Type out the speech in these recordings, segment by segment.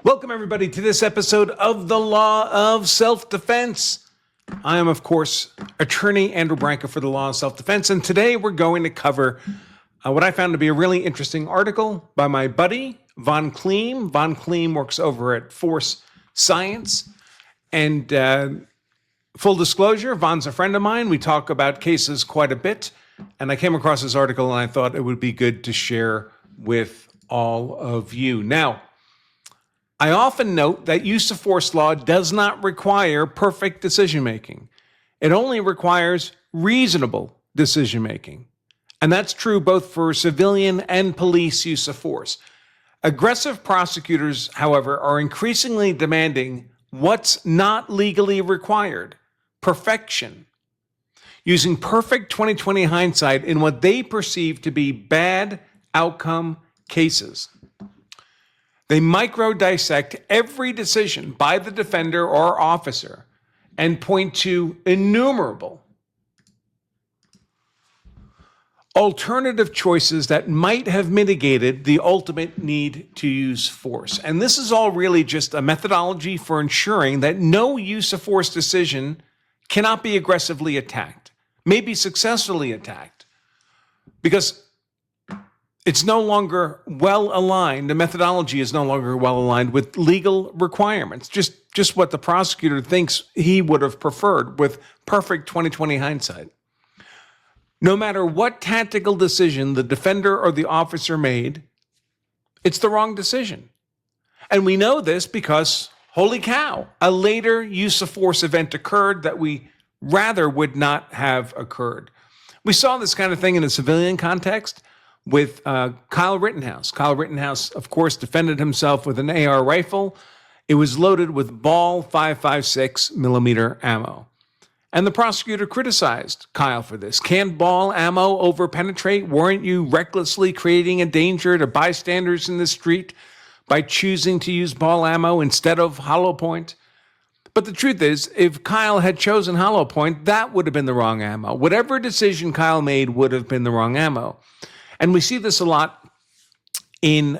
Welcome, everybody, to this episode of The Law of Self-Defense. I am, of course, attorney Andrew Branca for The Law of Self-Defense, and today we're going to cover what I found to be a really interesting article by my buddy, Von Kliem. Von Kliem works over at Force Science, and full disclosure, Von's a friend of mine. We talk about cases quite a bit, and I came across this article, and I thought it would be good to share with all of you. Now, I often note that use of force law does not require perfect decision-making. It only requires reasonable decision-making. And that's true both for civilian and police use of force. Aggressive prosecutors, however, are increasingly demanding what's not legally required: perfection. Using perfect 20/20 hindsight in what they perceive to be bad outcome cases. They micro-dissect every decision by the defender or officer and point to innumerable alternative choices that might have mitigated the ultimate need to use force. And this is all really just a methodology for ensuring that no use of force decision cannot be aggressively attacked, may be successfully attacked, because it's no longer well aligned. The methodology is no longer well aligned with legal requirements. Just what the prosecutor thinks he would have preferred with perfect 20/20 hindsight. No matter what tactical decision the defender or the officer made, it's the wrong decision. And we know this because, holy cow, a later use of force event occurred that we rather would not have occurred. We saw this kind of thing in a civilian context with Kyle Rittenhouse. Kyle Rittenhouse, of course, defended himself with an AR rifle. It was loaded with ball 5.56 millimeter ammo. And the prosecutor criticized Kyle for this. Can ball ammo overpenetrate? Weren't you recklessly creating a danger to bystanders in the street by choosing to use ball ammo instead of hollow point? But the truth is, if Kyle had chosen hollow point, that would have been the wrong ammo. Whatever decision Kyle made would have been the wrong ammo. And we see this a lot in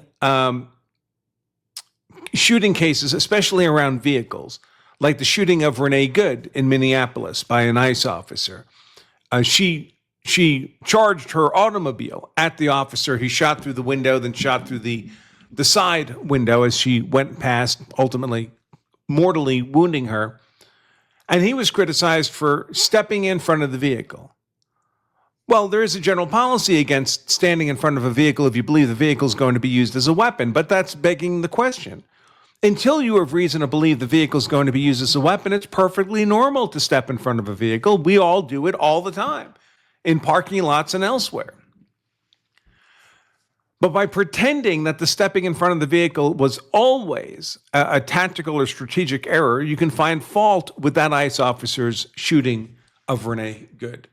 shooting cases, especially around vehicles, like the shooting of Renee Good in Minneapolis by an ICE officer. She charged her automobile at the officer. He shot through the window, then shot through the side window as she went past, ultimately mortally wounding her. And he was criticized for stepping in front of the vehicle. Well, there is a general policy against standing in front of a vehicle if you believe the vehicle is going to be used as a weapon, but that's begging the question. Until you have reason to believe the vehicle is going to be used as a weapon, it's perfectly normal to step in front of a vehicle. We all do it all the time, in parking lots and elsewhere. But by pretending that the stepping in front of the vehicle was always a tactical or strategic error, you can find fault with that ICE officer's shooting of Renee Good.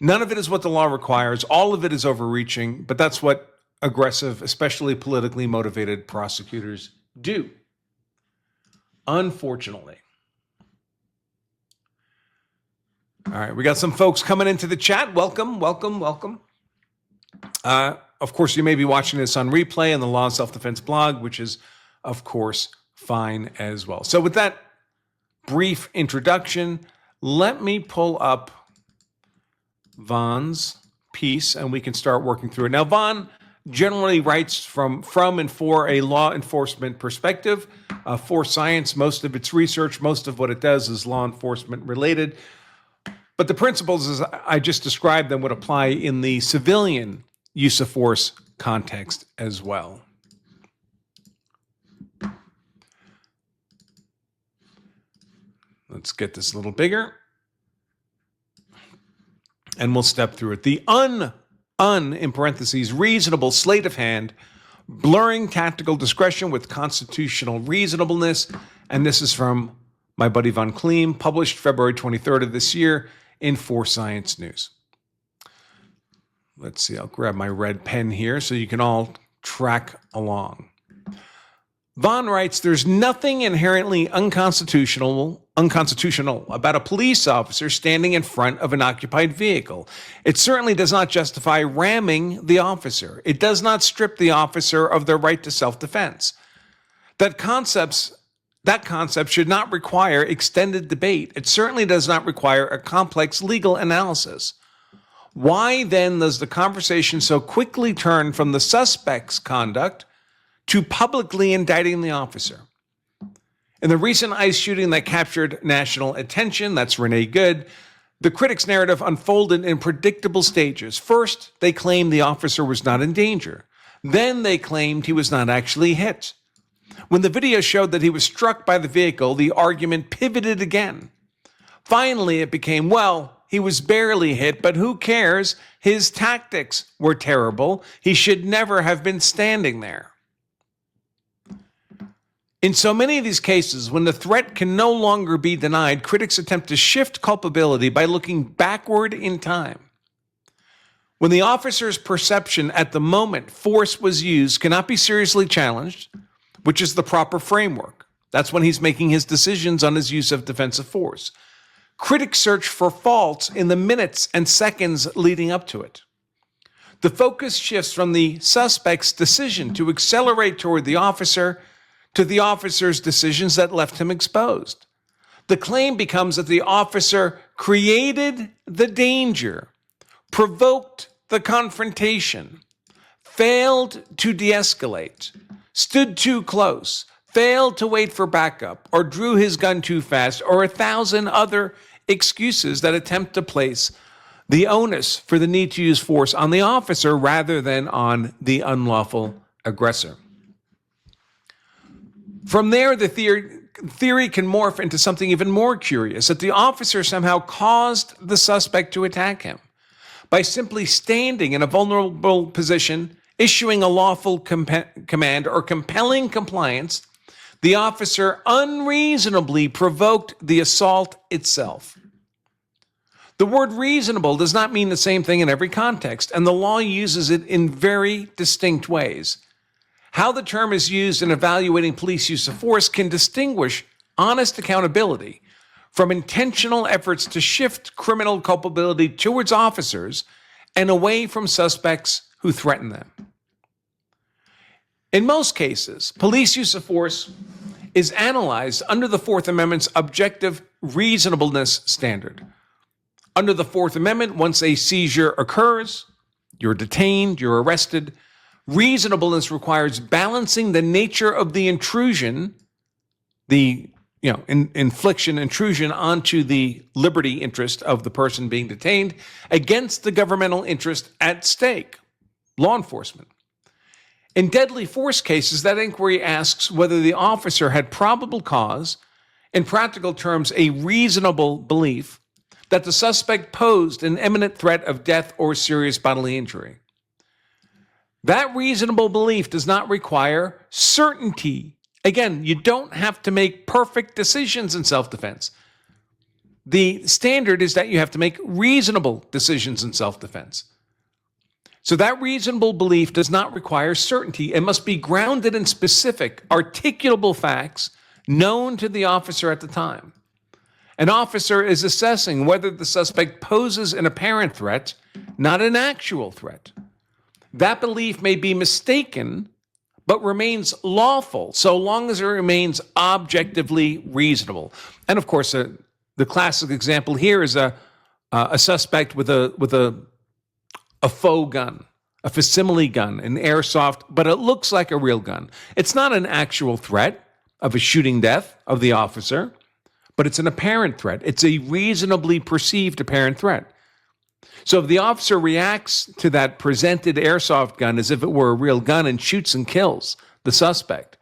None of it is what the law requires. All of it is overreaching, but that's what aggressive, especially politically motivated prosecutors do, unfortunately. All right, we got some folks coming into the chat. Welcome, welcome, welcome. Of course, you may be watching this on replay on the Law of Self-Defense blog, which is, of course, fine as well. So with that brief introduction, let me pull up Von's piece, and we can start working through it. Now, Von generally writes from and for a law enforcement perspective. For science, most of its research, most of what it does is law enforcement related. But the principles, as I just described them, would apply in the civilian use of force context as well. Let's get this a little bigger, and we'll step through it. The in parentheses, reasonable sleight of hand, blurring tactical discretion with constitutional reasonableness. And this is from my buddy Von Kliem, published February 23rd of this year in Force Science News. Let's see, I'll grab my red pen here so you can all track along. Von writes, there's nothing inherently unconstitutional about a police officer standing in front of an occupied vehicle. It certainly does not justify ramming the officer. It does not strip the officer of their right to self-defense. That concept should not require extended debate. It certainly does not require a complex legal analysis. Why then does the conversation so quickly turn from the suspect's conduct to publicly indicting the officer? In the recent ICE shooting that captured national attention, that's Renee Good, the critics' narrative unfolded in predictable stages. First, they claimed the officer was not in danger. Then they claimed he was not actually hit. When the video showed that he was struck by the vehicle, the argument pivoted again. Finally, it became, well, he was barely hit, but who cares? His tactics were terrible. He should never have been standing there. In so many of these cases, when the threat can no longer be denied, critics attempt to shift culpability by looking backward in time. When the officer's perception at the moment force was used cannot be seriously challenged, which is the proper framework. That's when he's making his decisions on his use of defensive force. Critics search for faults in the minutes and seconds leading up to it. The focus shifts from the suspect's decision to accelerate toward the officer to the officer's decisions that left him exposed. The claim becomes that the officer created the danger, provoked the confrontation, failed to de-escalate, stood too close, failed to wait for backup, or drew his gun too fast, or 1,000 other excuses that attempt to place the onus for the need to use force on the officer rather than on the unlawful aggressor. From there, the theory can morph into something even more curious, that the officer somehow caused the suspect to attack him by simply standing in a vulnerable position, issuing a lawful command, or compelling compliance. The officer unreasonably provoked the assault itself. The word reasonable does not mean the same thing in every context, and the law uses it in very distinct ways. How the term is used in evaluating police use of force can distinguish honest accountability from intentional efforts to shift criminal culpability towards officers and away from suspects who threaten them. In most cases, police use of force is analyzed under the Fourth Amendment's objective reasonableness standard. Under the Fourth Amendment, once a seizure occurs, you're detained, you're arrested, reasonableness requires balancing the nature of the intrusion, the intrusion onto the liberty interest of the person being detained against the governmental interest at stake, law enforcement. In deadly force cases, that inquiry asks whether the officer had probable cause, in practical terms, a reasonable belief that the suspect posed an imminent threat of death or serious bodily injury. That reasonable belief does not require certainty. Again, you don't have to make perfect decisions in self-defense. The standard is that you have to make reasonable decisions in self-defense. So that reasonable belief does not require certainty. It must be grounded in specific, articulable facts known to the officer at the time. An officer is assessing whether the suspect poses an apparent threat, not an actual threat. That belief may be mistaken, but remains lawful so long as it remains objectively reasonable. And of course, the classic example here is a suspect with a faux gun, a facsimile gun, an airsoft, but it looks like a real gun. It's not an actual threat of a shooting death of the officer, but it's an apparent threat. It's a reasonably perceived apparent threat. So if the officer reacts to that presented airsoft gun as if it were a real gun and shoots and kills the suspect,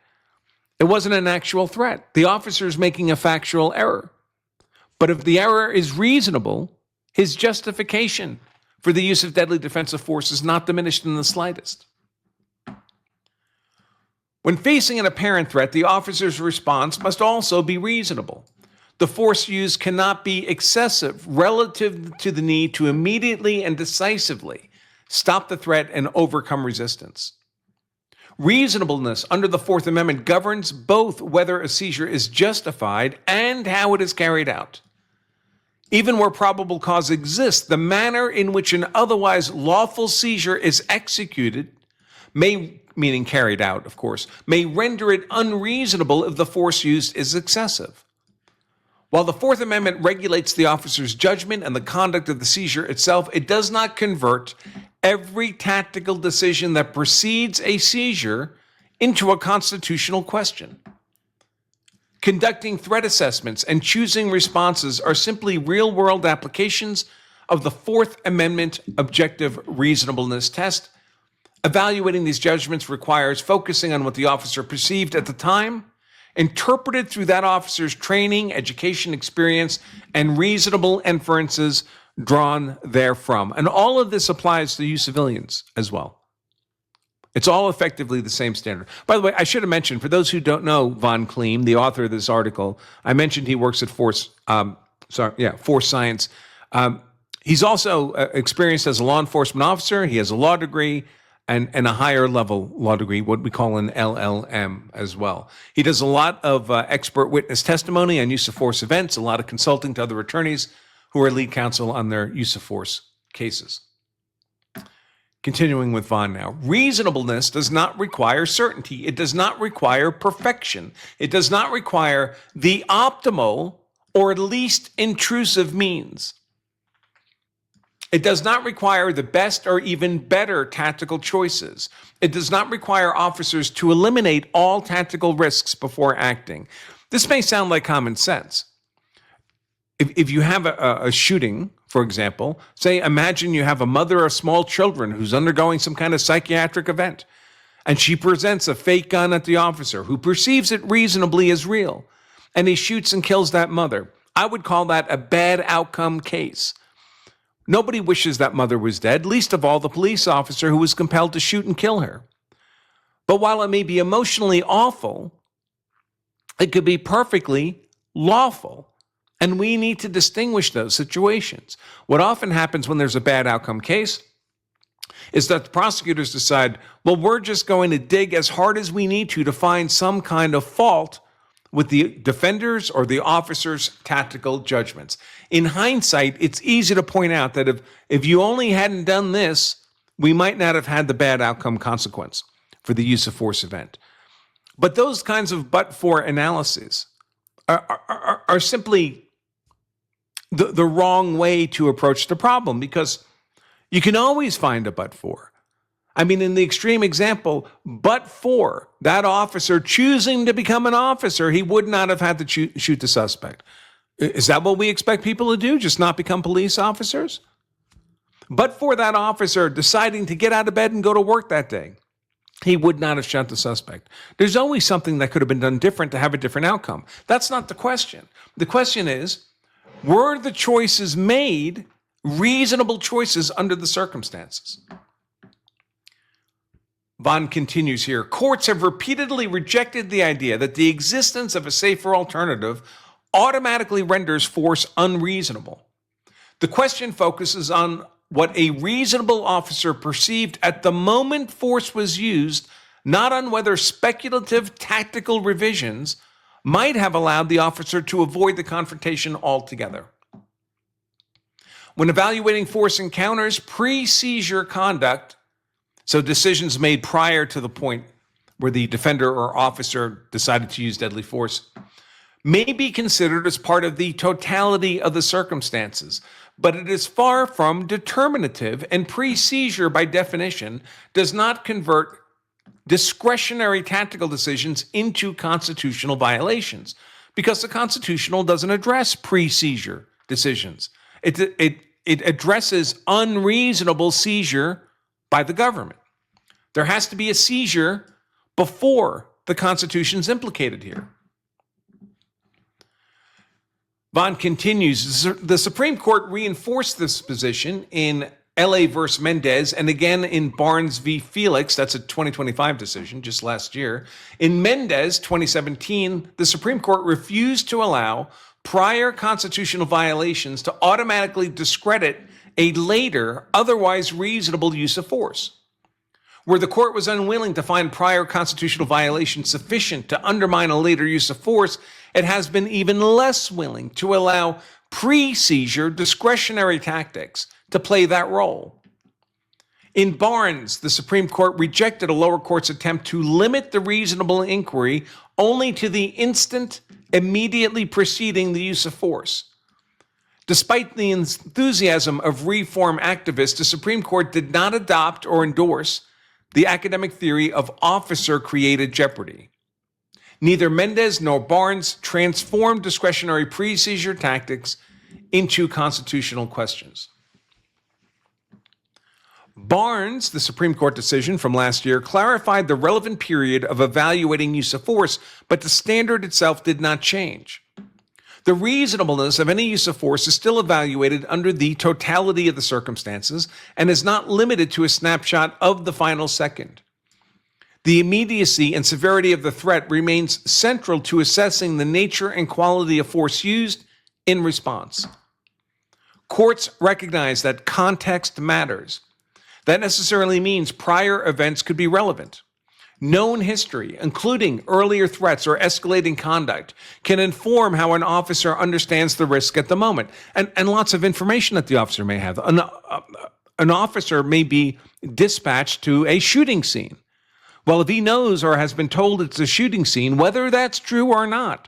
it wasn't an actual threat. The officer is making a factual error. But if the error is reasonable, his justification for the use of deadly defensive force is not diminished in the slightest. When facing an apparent threat, the officer's response must also be reasonable. The force used cannot be excessive relative to the need to immediately and decisively stop the threat and overcome resistance. Reasonableness under the Fourth Amendment governs both whether a seizure is justified and how it is carried out. Even where probable cause exists, the manner in which an otherwise lawful seizure is executed may meaning carried out, of course, may render it unreasonable if the force used is excessive. While the Fourth Amendment regulates the officer's judgment and the conduct of the seizure itself, it does not convert every tactical decision that precedes a seizure into a constitutional question. Conducting threat assessments and choosing responses are simply real-world applications of the Fourth Amendment objective reasonableness test. Evaluating these judgments requires focusing on what the officer perceived at the time, interpreted through that officer's training, education, experience, and reasonable inferences drawn therefrom. And all of this applies to you civilians as well. It's all effectively the same standard. By the way, I should have mentioned, for those who don't know von Kliem, the author of this article, I mentioned he works at Force Science. He's also experienced as a law enforcement officer. He has a law degree and a higher level law degree, what we call an LLM as well. He does a lot of expert witness testimony on use of force events, a lot of consulting to other attorneys who are lead counsel on their use of force cases. Continuing with Von now. Reasonableness does not require certainty. It does not require perfection. It does not require the optimal or least intrusive means. It does not require the best or even better tactical choices. It does not require officers to eliminate all tactical risks before acting. This may sound like common sense. If you have a shooting, for example, say, imagine you have a mother of small children who's undergoing some kind of psychiatric event, and she presents a fake gun at the officer who perceives it reasonably as real, and he shoots and kills that mother. I would call that a bad outcome case. Nobody wishes that mother was dead, least of all the police officer who was compelled to shoot and kill her. But while it may be emotionally awful, it could be perfectly lawful. And we need to distinguish those situations. What often happens when there's a bad outcome case is that the prosecutors decide, well, we're just going to dig as hard as we need to find some kind of fault with the defenders or the officer's tactical judgments. In hindsight, it's easy to point out that if you only hadn't done this, we might not have had the bad outcome consequence for the use of force event. But those kinds of but-for analyses are simply the wrong way to approach the problem, because you can always find a but-for. I mean, in the extreme example, but for that officer choosing to become an officer, he would not have had to shoot the suspect. Is that what we expect people to do? Just not become police officers? But for that officer deciding to get out of bed and go to work that day, he would not have shot the suspect. There's always something that could have been done different to have a different outcome. That's not the question. The question is, were the choices made reasonable choices under the circumstances? Von continues here. Courts have repeatedly rejected the idea that the existence of a safer alternative automatically renders force unreasonable. The question focuses on what a reasonable officer perceived at the moment force was used, not on whether speculative tactical revisions might have allowed the officer to avoid the confrontation altogether. When evaluating force encounters, pre-seizure conduct, so decisions made prior to the point where the defender or officer decided to use deadly force, may be considered as part of the totality of the circumstances, but it is far from determinative, and pre-seizure, by definition, does not convert discretionary tactical decisions into constitutional violations, because the constitutional doesn't address pre-seizure decisions. It addresses unreasonable seizure by the government. There has to be a seizure before the Constitution's implicated here. Von continues, the Supreme Court reinforced this position in LA versus Mendez, and again in Barnes v. Felix, that's a 2025 decision, just last year. In Mendez, 2017, the Supreme Court refused to allow prior constitutional violations to automatically discredit a later, otherwise reasonable use of force. Where the court was unwilling to find prior constitutional violations sufficient to undermine a later use of force, it has been even less willing to allow pre-seizure discretionary tactics to play that role. In Barnes, the Supreme Court rejected a lower court's attempt to limit the reasonable inquiry only to the instant immediately preceding the use of force. Despite the enthusiasm of reform activists, the Supreme Court did not adopt or endorse the academic theory of officer-created jeopardy. Neither Mendez nor Barnes transformed discretionary pre-seizure tactics into constitutional questions. Barnes, the Supreme Court decision from last year, clarified the relevant period of evaluating use of force, but the standard itself did not change. The reasonableness of any use of force is still evaluated under the totality of the circumstances and is not limited to a snapshot of the final second. The immediacy and severity of the threat remains central to assessing the nature and quality of force used in response. Courts recognize that context matters. That necessarily means prior events could be relevant. Known history, including earlier threats or escalating conduct, can inform how an officer understands the risk at the moment, and lots of information that the officer may have. An officer may be dispatched to a shooting scene. Well, if he knows or has been told it's a shooting scene, whether that's true or not,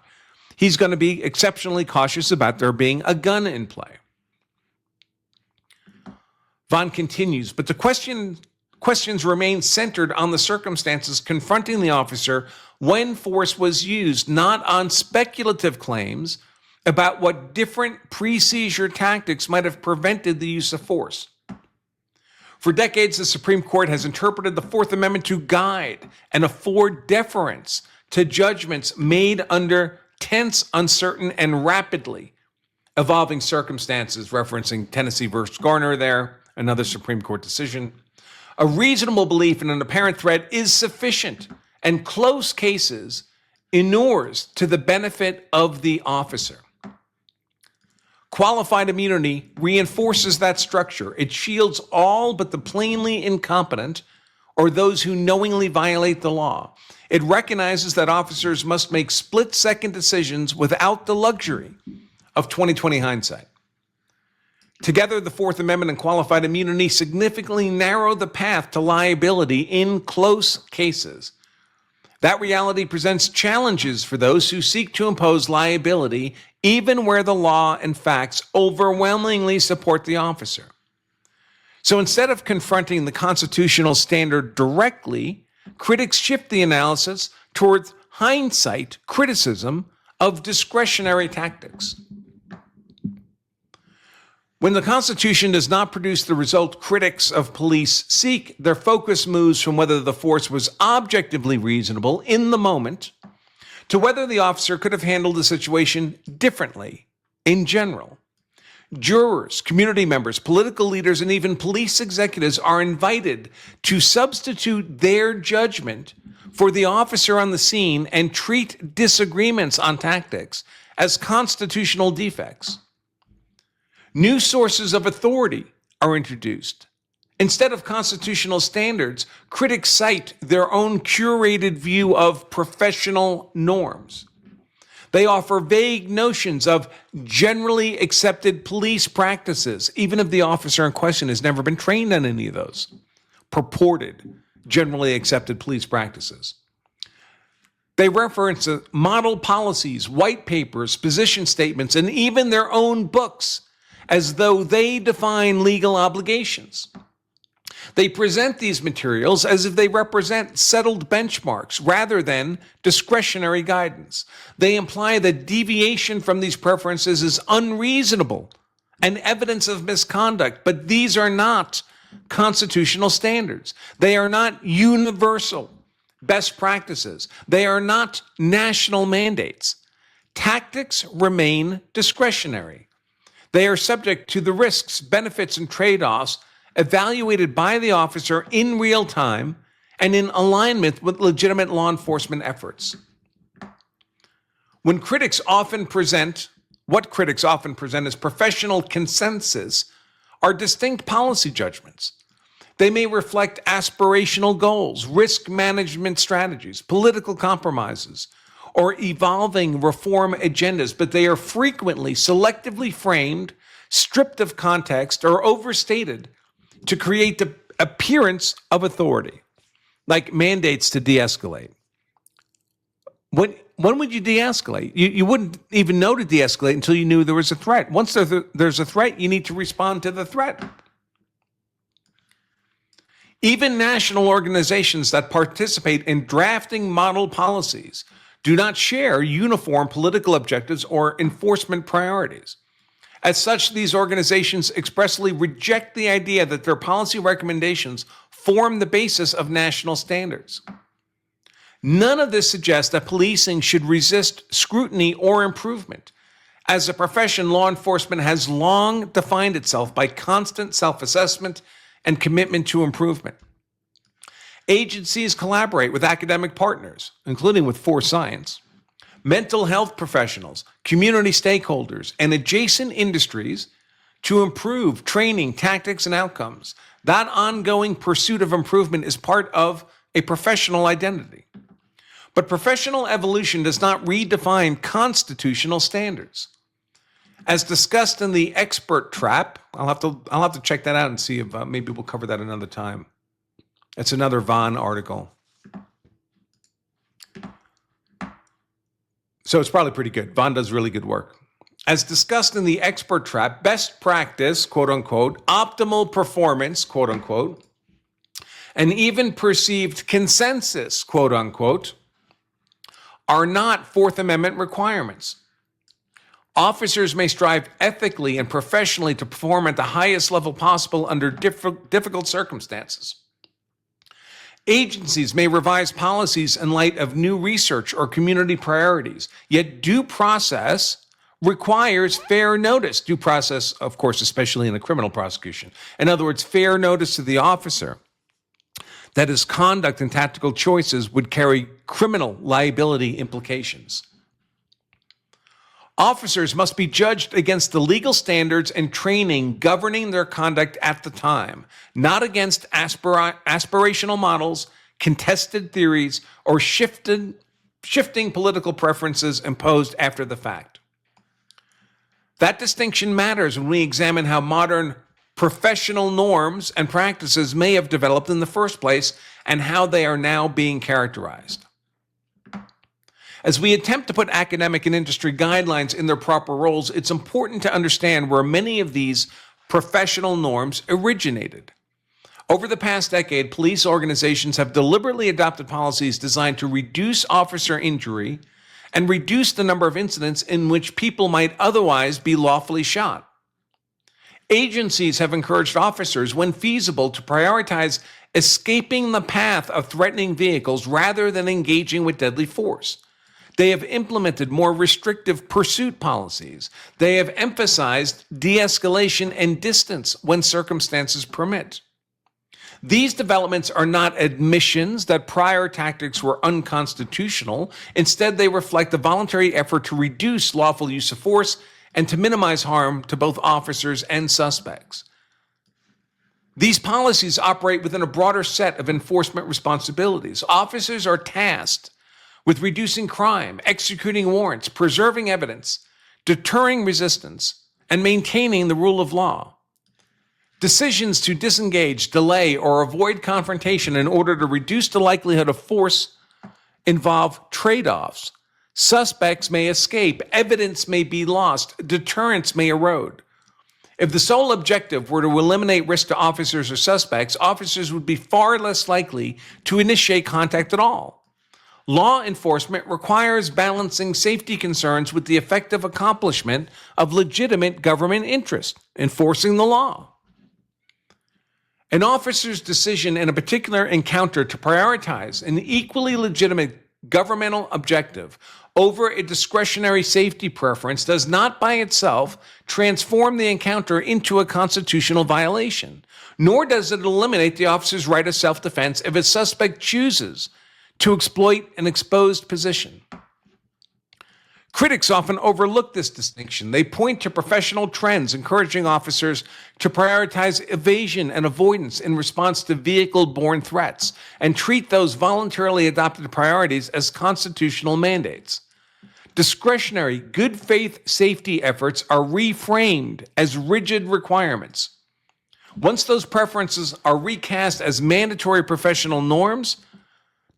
he's going to be exceptionally cautious about there being a gun in play. Vaughn continues, but the questions remain centered on the circumstances confronting the officer when force was used, not on speculative claims about what different pre-seizure tactics might have prevented the use of force. For decades, the Supreme Court has interpreted the Fourth Amendment to guide and afford deference to judgments made under tense, uncertain, and rapidly evolving circumstances, referencing Tennessee versus Garner there, another Supreme Court decision. A reasonable belief in an apparent threat is sufficient, and close cases inures to the benefit of the officer. Qualified immunity reinforces that structure. It shields all but the plainly incompetent or those who knowingly violate the law. It recognizes that officers must make split-second decisions without the luxury of 20/20 hindsight. Together, the Fourth Amendment and qualified immunity significantly narrow the path to liability in close cases. That reality presents challenges for those who seek to impose liability, even where the law and facts overwhelmingly support the officer. So instead of confronting the constitutional standard directly, critics shift the analysis towards hindsight criticism of discretionary tactics. When the Constitution does not produce the result critics of police seek, their focus moves from whether the force was objectively reasonable in the moment to whether the officer could have handled the situation differently in general. Jurors, community members, political leaders, and even police executives are invited to substitute their judgment for the officer on the scene and treat disagreements on tactics as constitutional defects. New sources of authority are introduced. Instead of constitutional standards, critics cite their own curated view of professional norms. They offer vague notions of generally accepted police practices, even if the officer in question has never been trained on any of those purported generally accepted police practices. They reference model policies, white papers, position statements, and even their own books, as though they define legal obligations. They present these materials as if they represent settled benchmarks rather than discretionary guidance. They imply that deviation from these preferences is unreasonable and evidence of misconduct, but these are not constitutional standards. They are not universal best practices. They are not national mandates. Tactics remain discretionary. They are subject to the risks, benefits, and trade-offs evaluated by the officer in real time and in alignment with legitimate law enforcement efforts. What critics often present as professional consensus are distinct policy judgments. They may reflect aspirational goals, risk management strategies, political compromises, or evolving reform agendas, but they are frequently selectively framed, stripped of context, or overstated to create appearance of authority, like mandates to de-escalate. When would you de-escalate? You wouldn't even know to de-escalate until you knew there was a threat. Once there's a threat, you need to respond to the threat. Even national organizations that participate in drafting model policies do not share uniform political objectives or enforcement priorities. As such, these organizations expressly reject the idea that their policy recommendations form the basis of national standards. None of this suggests that policing should resist scrutiny or improvement. As a profession, law enforcement has long defined itself by constant self-assessment and commitment to improvement. Agencies collaborate with academic partners, including with Force Science, mental health professionals, community stakeholders, and adjacent industries to improve training, tactics, and outcomes. That ongoing pursuit of improvement is part of a professional identity. But professional evolution does not redefine constitutional standards. As discussed in the expert trap, I'll have to check that out and see if maybe we'll cover that another time. It's another Vaughan article. So it's probably pretty good. Vaughan does really good work. As discussed in the expert trap, best practice, quote unquote, optimal performance, quote unquote, and even perceived consensus, quote unquote, are not Fourth Amendment requirements. Officers may strive ethically and professionally to perform at the highest level possible under difficult circumstances. Agencies may revise policies in light of new research or community priorities, yet due process requires fair notice. Due process, of course, especially in a criminal prosecution. In other words, fair notice to the officer that his conduct and tactical choices would carry criminal liability implications. Officers must be judged against the legal standards and training governing their conduct at the time, not against aspirational models, contested theories, or shifting political preferences imposed after the fact. That distinction matters when we examine how modern professional norms and practices may have developed in the first place and how they are now being characterized. As we attempt to put academic and industry guidelines in their proper roles, it's important to understand where many of these professional norms originated. Over the past decade, police organizations have deliberately adopted policies designed to reduce officer injury and reduce the number of incidents in which people might otherwise be lawfully shot. Agencies have encouraged officers, when feasible, to prioritize escaping the path of threatening vehicles rather than engaging with deadly force. They have implemented more restrictive pursuit policies. They have emphasized de-escalation and distance when circumstances permit. These developments are not admissions that prior tactics were unconstitutional. Instead, they reflect a voluntary effort to reduce lawful use of force and to minimize harm to both officers and suspects. These policies operate within a broader set of enforcement responsibilities. Officers are tasked with reducing crime, executing warrants, preserving evidence, deterring resistance, and maintaining the rule of law. Decisions to disengage, delay, or avoid confrontation in order to reduce the likelihood of force involve trade-offs. Suspects may escape, evidence may be lost, deterrence may erode. If the sole objective were to eliminate risk to officers or suspects, officers would be far less likely to initiate contact at all. Law enforcement requires balancing safety concerns with the effective accomplishment of legitimate government interest, enforcing the law. An officer's decision in a particular encounter to prioritize an equally legitimate governmental objective over a discretionary safety preference does not by itself transform the encounter into a constitutional violation, nor does it eliminate the officer's right of self-defense if a suspect chooses to exploit an exposed position. Critics often overlook this distinction. They point to professional trends encouraging officers to prioritize evasion and avoidance in response to vehicle-borne threats and treat those voluntarily adopted priorities as constitutional mandates. Discretionary, good faith safety efforts are reframed as rigid requirements. Once those preferences are recast as mandatory professional norms,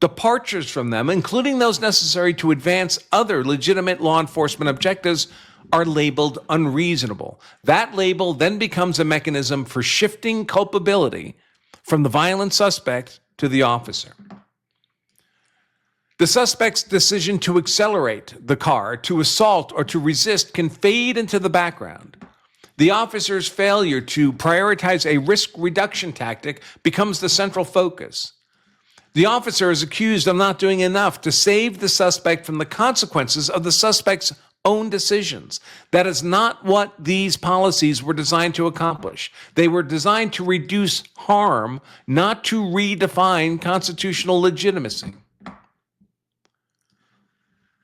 departures from them, including those necessary to advance other legitimate law enforcement objectives, are labeled unreasonable. That label then becomes a mechanism for shifting culpability from the violent suspect to the officer. The suspect's decision to accelerate the car, to assault, or to resist can fade into the background. The officer's failure to prioritize a risk reduction tactic becomes the central focus. The officer is accused of not doing enough to save the suspect from the consequences of the suspect's own decisions. That is not what these policies were designed to accomplish. They were designed to reduce harm, not to redefine constitutional legitimacy.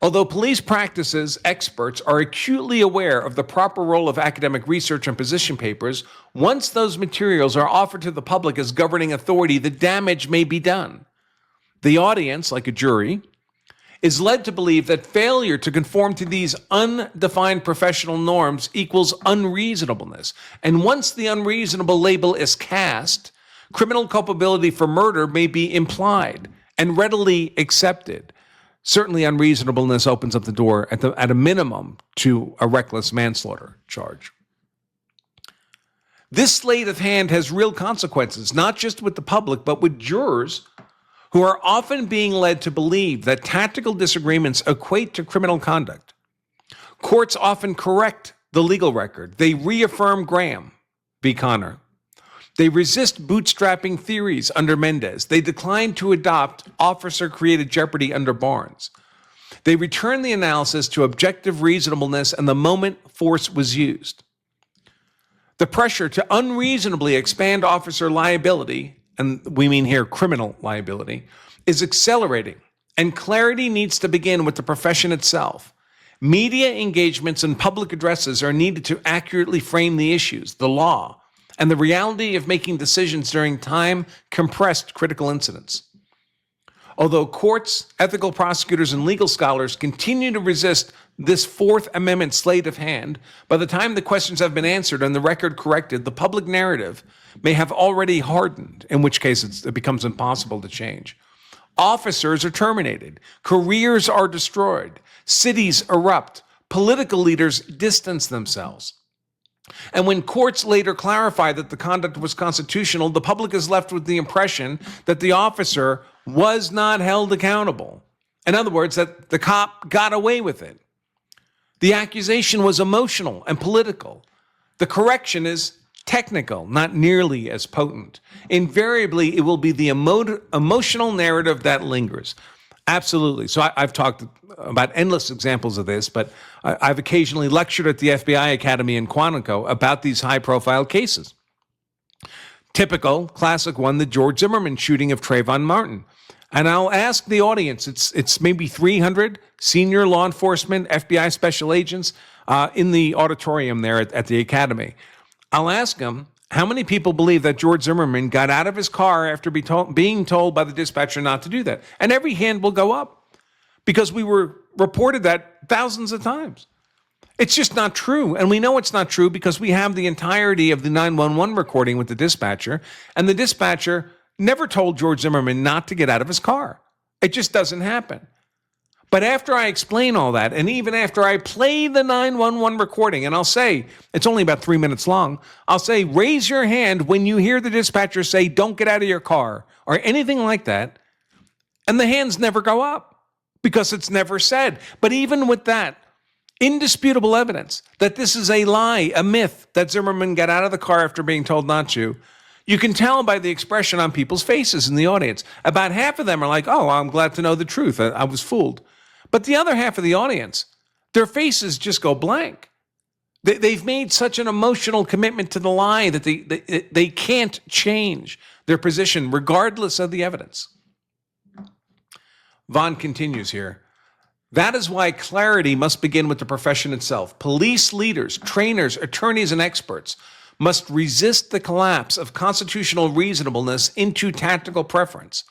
Although police practices experts are acutely aware of the proper role of academic research and position papers, once those materials are offered to the public as governing authority, the damage may be done. The audience, like a jury, is led to believe that failure to conform to these undefined professional norms equals unreasonableness. And once the unreasonable label is cast, criminal culpability for murder may be implied and readily accepted. Certainly unreasonableness opens up the door at a minimum to a reckless manslaughter charge. This sleight of hand has real consequences, not just with the public, but with jurors who are often being led to believe that tactical disagreements equate to criminal conduct. Courts often correct the legal record. They reaffirm Graham v. Connor. They resist bootstrapping theories under Mendez. They decline to adopt officer-created jeopardy under Barnes. They return the analysis to objective reasonableness and the moment force was used. The pressure to unreasonably expand officer liability, and we mean here criminal liability, is accelerating, and clarity needs to begin with the profession itself. Media engagements and public addresses are needed to accurately frame the issues, the law, and the reality of making decisions during time-compressed critical incidents. Although courts, ethical prosecutors, and legal scholars continue to resist this Fourth Amendment sleight of hand, by the time the questions have been answered and the record corrected, the public narrative may have already hardened, in which case it becomes impossible to change. Officers are terminated, careers are destroyed, cities erupt, political leaders distance themselves. And when courts later clarify that the conduct was constitutional, the public is left with the impression that the officer was not held accountable. In other words, that the cop got away with it. The accusation was emotional and political. The correction is technical, not nearly as potent. Invariably, it will be the emotional narrative that lingers. Absolutely. So I've talked about endless examples of this, but I've occasionally lectured at the FBI Academy in Quantico about these high-profile cases. Typical, classic one, the George Zimmerman shooting of Trayvon Martin. And I'll ask the audience, it's maybe 300 senior law enforcement, FBI special agents in the auditorium there at the Academy. I'll ask them, how many people believe that George Zimmerman got out of his car after being told by the dispatcher not to do that? And every hand will go up because we were reported that thousands of times. It's just not true. And we know it's not true because we have the entirety of the 911 recording with the dispatcher, and the dispatcher never told George Zimmerman not to get out of his car. It just doesn't happen. But after I explain all that, and even after I play the 911 recording, and I'll say, it's only about 3 minutes long, I'll say, raise your hand when you hear the dispatcher say, don't get out of your car, or anything like that, and the hands never go up, because it's never said. But even with that, indisputable evidence that this is a lie, a myth, that Zimmerman got out of the car after being told not to, you can tell by the expression on people's faces in the audience. About half of them are like, oh, I'm glad to know the truth. I was fooled. But the other half of the audience, their faces just go blank. They've made such an emotional commitment to the lie that they can't change their position regardless of the evidence. Vaughn continues here. That is why clarity must begin with the profession itself. Police leaders, trainers, attorneys, and experts must resist the collapse of constitutional reasonableness into tactical preference.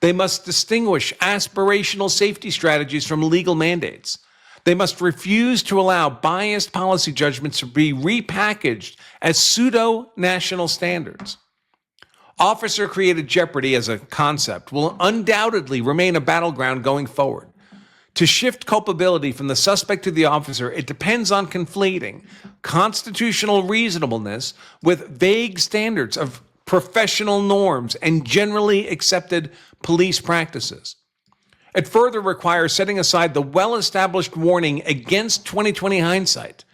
They must distinguish aspirational safety strategies from legal mandates. They must refuse to allow biased policy judgments to be repackaged as pseudo-national standards. Officer-created jeopardy as a concept will undoubtedly remain a battleground going forward. To shift culpability from the suspect to the officer, it depends on conflating constitutional reasonableness with vague standards of professional norms and generally accepted police practices. It further requires setting aside the well-established warning against 2020 hindsight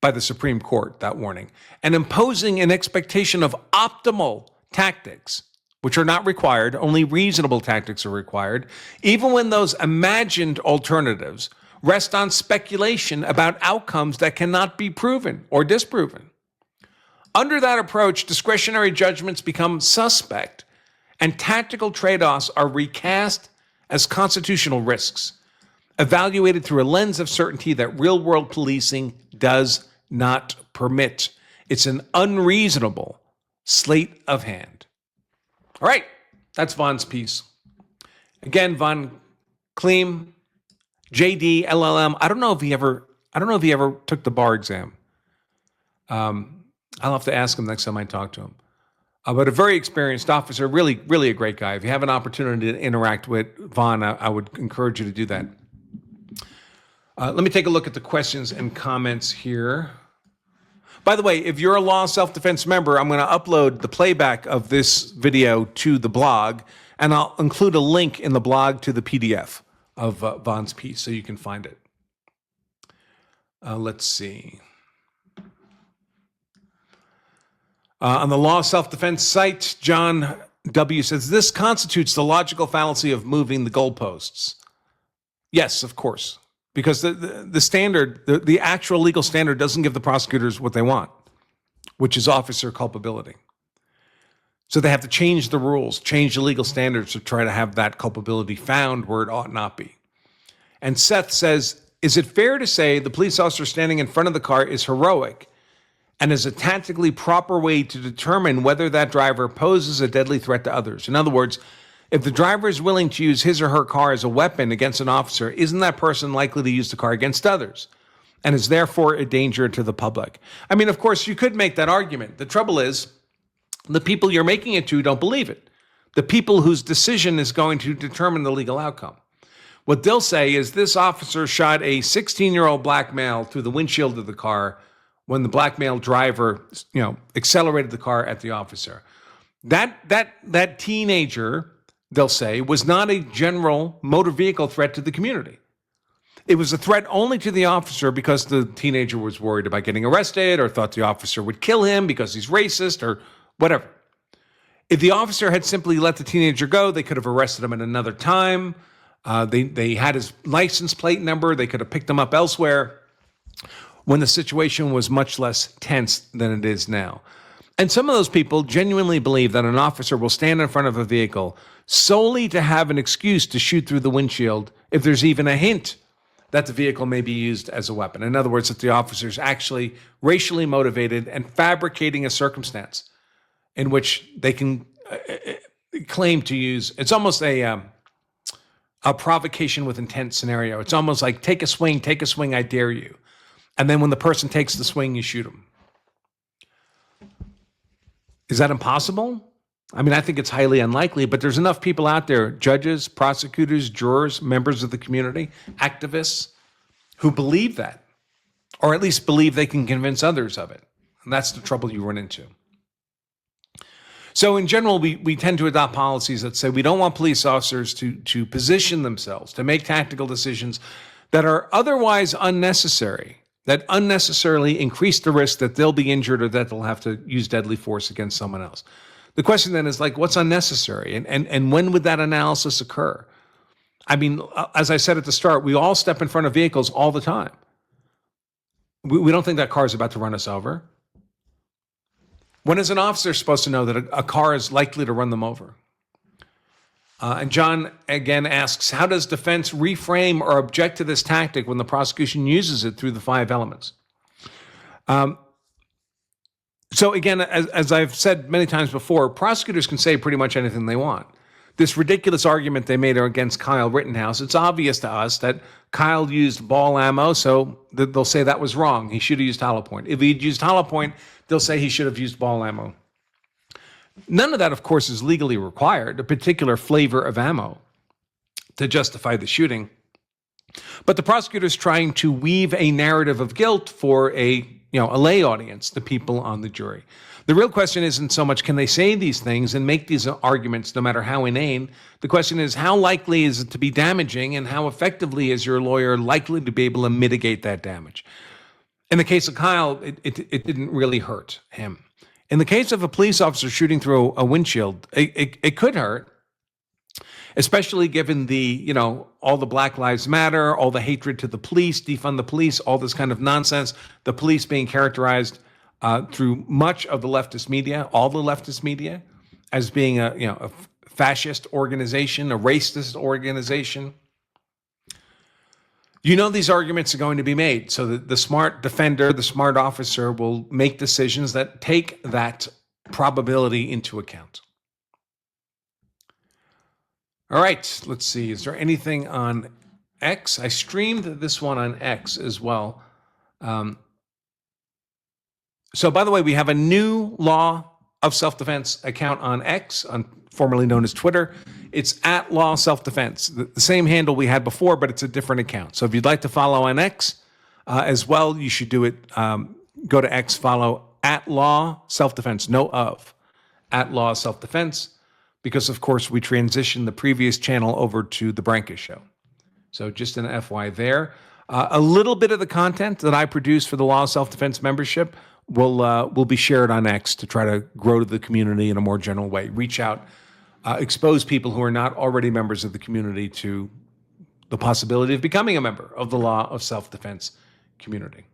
by the Supreme Court, that warning, and imposing an expectation of optimal tactics, which are not required, only reasonable tactics are required, even when those imagined alternatives rest on speculation about outcomes that cannot be proven or disproven. Under that approach, discretionary judgments become suspect, and tactical trade-offs are recast as constitutional risks, evaluated through a lens of certainty that real-world policing does not permit. It's an unreasonable sleight of hand. All right, that's Vaughn's piece. Again, Von Kliem, JD, LLM. I don't know if he ever took the bar exam. I'll have to ask him next time I talk to him. But a very experienced officer, really, really a great guy. If you have an opportunity to interact with Vaughn, I would encourage you to do that. Let me take a look at the questions and comments here. By the way, if you're a Law Self-Defense member, I'm going to upload the playback of this video to the blog, and I'll include a link in the blog to the PDF of Vaughn's piece so you can find it. Let's see. On the Law Self-Defense site, John W. says, this constitutes the logical fallacy of moving the goalposts. Yes, of course. Because the standard, the actual legal standard doesn't give the prosecutors what they want, which is officer culpability. So they have to change the rules, change the legal standards to try to have that culpability found where it ought not be. And Seth says, is it fair to say the police officer standing in front of the car is heroic and is a tactically proper way to determine whether that driver poses a deadly threat to others? In other words, if the driver is willing to use his or her car as a weapon against an officer, isn't that person likely to use the car against others and is therefore a danger to the public? I mean, of course, you could make that argument. The trouble is the people you're making it to don't believe it. The people whose decision is going to determine the legal outcome. What they'll say is this officer shot a 16-year-old black male through the windshield of the car when the black male driver, accelerated the car at the officer. That teenager, they'll say, was not a general motor vehicle threat to the community. It was a threat only to the officer because the teenager was worried about getting arrested or thought the officer would kill him because he's racist or whatever. If the officer had simply let the teenager go, they could have arrested him at another time. They had his license plate number. They could have picked him up elsewhere when the situation was much less tense than it is now. And some of those people genuinely believe that an officer will stand in front of a vehicle solely to have an excuse to shoot through the windshield if there's even a hint that the vehicle may be used as a weapon. In other words, that the officer's actually racially motivated and fabricating a circumstance in which they can claim to use. It's almost a provocation with intent scenario. It's almost like take a swing, I dare you. And then when the person takes the swing, you shoot them. Is that impossible? I mean, I think it's highly unlikely, but there's enough people out there, judges, prosecutors, jurors, members of the community, activists, who believe that, or at least believe they can convince others of it. And that's the trouble you run into. So in general, we tend to adopt policies that say we don't want police officers to position themselves, to make tactical decisions that are otherwise unnecessary, that unnecessarily increase the risk that they'll be injured or that they'll have to use deadly force against someone else. The question then is what's unnecessary? And when would that analysis occur? I mean, as I said at the start, we all step in front of vehicles all the time. We don't think that car is about to run us over. When is an officer supposed to know that a car is likely to run them over? And John again asks, how does defense reframe or object to this tactic when the prosecution uses it through the 5 elements? So again, as I've said many times before, prosecutors can say pretty much anything they want. this ridiculous argument they made against Kyle Rittenhouse, it's obvious to us that Kyle used ball ammo, so they'll say that was wrong. He should have used hollow point. If he'd used hollow point, they'll say he should have used ball ammo. None of that, of course, is legally required, a particular flavor of ammo to justify the shooting. But the prosecutor's trying to weave a narrative of guilt for a lay audience, the people on the jury. The real question isn't so much can they say these things and make these arguments no matter how inane. The question is how likely is it to be damaging, and how effectively is your lawyer likely to be able to mitigate that damage? In the case of Kyle, it didn't really hurt him. In the case of a police officer shooting through a windshield, it could hurt, especially given the, all the Black Lives Matter, all the hatred to the police, defund the police, all this kind of nonsense, the police being characterized through much of the leftist media, all the leftist media, as being a fascist organization, a racist organization. These arguments are going to be made, so that the smart defender, the smart officer will make decisions that take that probability into account. All right, let's see. Is there anything on X? I streamed this one on X as well. So, by the way, we have a new Law of Self-Defense account on X, formerly known as Twitter. It's at Law Self-Defense, the same handle we had before, but it's a different account. So if you'd like to follow on X as well, you should do it. Go to X, follow at Law Self-Defense, at Law Self-Defense, because, of course, we transitioned the previous channel over to The Branca Show. So just an FY there. A little bit of the content that I produce for the Law of Self-Defense membership will be shared on X to try to grow to the community in a more general way. Reach out, expose people who are not already members of the community to the possibility of becoming a member of the Law of Self-Defense community.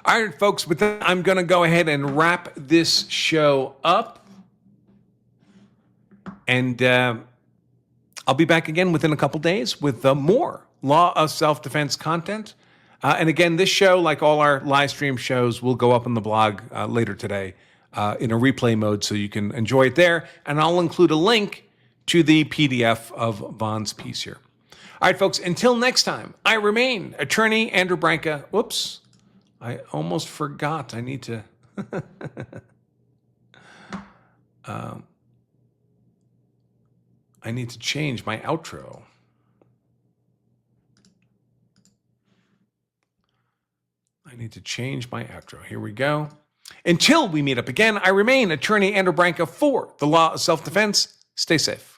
All right, folks, with that, I'm going to go ahead and wrap this show up. And I'll be back again within a couple days with more Law of Self-Defense content. And again, this show, like all our live stream shows, will go up on the blog later today in a replay mode, so you can enjoy it there. And I'll include a link to the PDF of Vaughn's piece here. All right, folks, until next time, I remain Attorney Andrew Branca. Whoops, I almost forgot. I need to... I need to change my outro. Here we go. Until we meet up again, I remain Attorney Andrew Branca for the Law of Self-Defense. Stay safe.